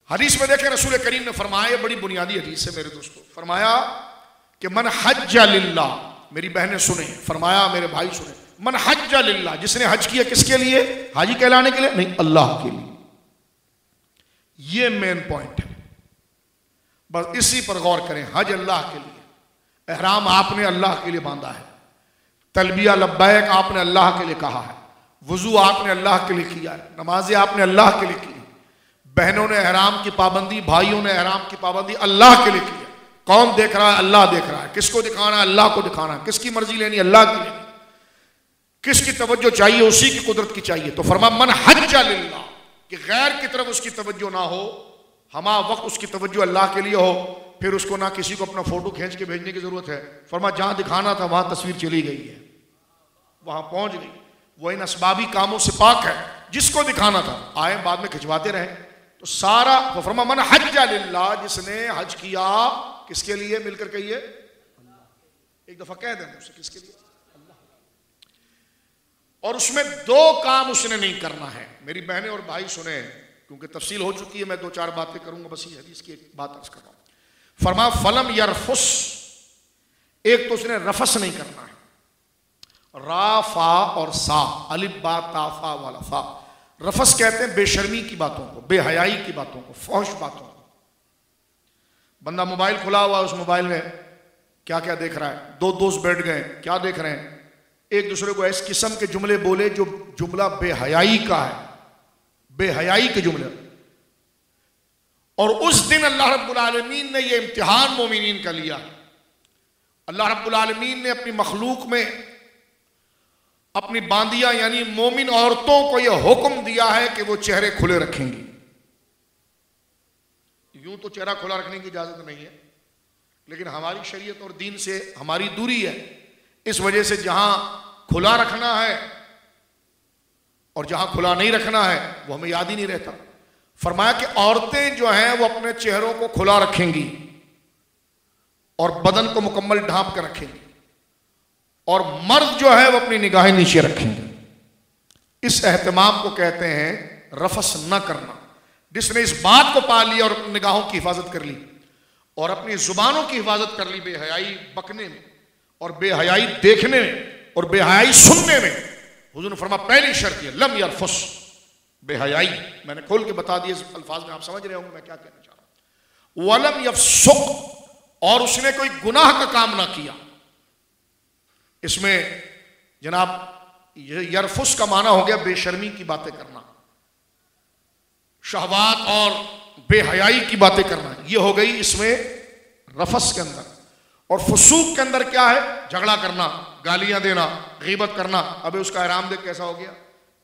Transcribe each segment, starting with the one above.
हदीस में देखें रसूल करीम ने फरमाया, बड़ी बुनियादी हदीस है मेरे दोस्तों, फरमाया कि मन हज्ज लिल्लाह, मेरी बहनें सुने, फरमाया मेरे भाई सुने, मन हज्ज लिल्लाह, जिसने हज किया किसके लिए? हाजी कहलाने के लिए नहीं, अल्लाह के लिए। ये मेन पॉइंट है, बस इसी पर गौर करें। हज अल्लाह के लिए, एहराम आपने अल्लाह के लिए बांधा है, तलबिया लब्बैक आपने अल्लाह के लिए कहा है, वुजू आपने अल्लाह के लिए किया है, नमाजें आपने अल्लाह के लिए की, बहनों ने एहराम की पाबंदी, भाइयों ने एहराम की पाबंदी अल्लाह के लिए की है। कौन देख रहा है? अल्लाह देख रहा है। किसको दिखाना है? अल्लाह को दिखाना है। किसकी मर्जी लेनी? अल्लाह की लेनी। किसकी तवज्जो चाहिए? उसी की कुदरत की चाहिए। तो फरमा मन हज्ज लिल्लाह, कि गैर की तरफ उसकी तवज्जो ना हो, हमा वक्त उसकी तवज्जो अल्लाह के लिए हो, फिर उसको ना किसी को अपना फोटो खींच के भेजने की जरूरत है। फरमा जहां दिखाना था वहां तस्वीर चली गई है, वहां पहुंच गई, वो इन असबाबी कामों से पाक है। जिसको दिखाना था आए बाद में खिंचवाते रहे, तो सारा फरमा मन हज्ज लिल्लाह, जिसने हज किया किसके लिए? मिलकर कहिए, एक दफा कह दें मुझसे, किसके लिए? अल्लाह। और उसमें दो काम उसने नहीं करना है। मेरी बहनें और भाई सुने, क्योंकि तफसील हो चुकी है, मैं दो चार बातें करूंगा, बस ये हदीस की एक बात अर्ज कर रहा हूं। फरमा फलम यरफुस, एक तो उसने रफस नहीं करना है, रा फा और सा, अलिफ बा ता फा वाला फा। रफस कहते हैं बेशर्मी की बातों को, बेहयाई की बातों को, फौश बातों को। बंदा मोबाइल खुला हुआ, उस मोबाइल में क्या क्या देख रहा है, दो दोस्त बैठ गए, क्या देख रहे हैं? एक दूसरे को इस किस्म के जुमले बोले जो जुमला बेहयाई का है, बेहयाई के जुमले। और उस दिन अल्लाह रब्बुल आलमीन ने यह इम्तिहान मोमिनीन का लिया। अल्लाह रब्बुल आलमीन ने अपनी मखलूक में अपनी बांदियां यानी मोमिन औरतों को यह हुक्म दिया है कि वो चेहरे खुले रखेंगी। यूं तो चेहरा खुला रखने की इजाजत नहीं है, लेकिन हमारी शरीयत और दीन से हमारी दूरी है, इस वजह से जहां खुला रखना है और जहां खुला नहीं रखना है वो हमें याद ही नहीं रहता। फरमाया कि औरतें जो हैं वो अपने चेहरों को खुला रखेंगी और बदन को मुकम्मल ढांप कर रखेंगी, और मर्द जो है वो अपनी निगाहें नीचे रखेंगे। इस एहतमाम को कहते हैं रफस न करना। जिसने इस बात को पा लिया और अपनी निगाहों की हिफाजत कर ली और अपनी जुबानों की हिफाजत कर ली, बेहयाई बकने में और बेहयाई देखने में और बेहयाई सुनने में, हुजूर ने फरमा पहली शर्त है लम यरफुस, बेहयाई। मैंने खोल के बता दिया, इस अल्फाज में आप समझ रहे होंगे मैं क्या कहना चाह रहा हूं। वलम यफसुक, और उसने कोई गुनाह का काम ना किया। इसमें जनाब यरफुस का माना हो गया बेशर्मी की बातें करना, शहवात और बेहयाई की बातें करना, यह हो गई इसमें रफस के अंदर। और फुसूक के अंदर क्या है? झगड़ा करना, गालियां देना, गीबत करना। अबे उसका इहराम देख कैसा हो गया,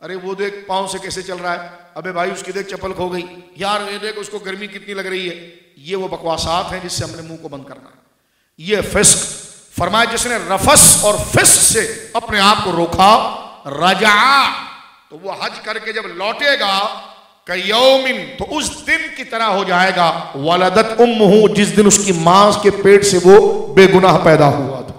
अरे वो देख पांव से कैसे चल रहा है, अबे भाई उसकी देख चप्पल खो गई, यार ये देख उसको गर्मी कितनी लग रही है। ये वो बकवासात हैं जिससे हमने मुंह को बंद करना है। ये फिस्क। फरमाया जिसने रफस और फिस्क से अपने आप को रोका, रजा, तो वो हज करके जब लौटेगा कयौमिन, तो उस दिन की तरह हो जाएगा वलदत उम्मुहु, जिस दिन उसकी मां के पेट से वो बेगुनाह पैदा हुआ था।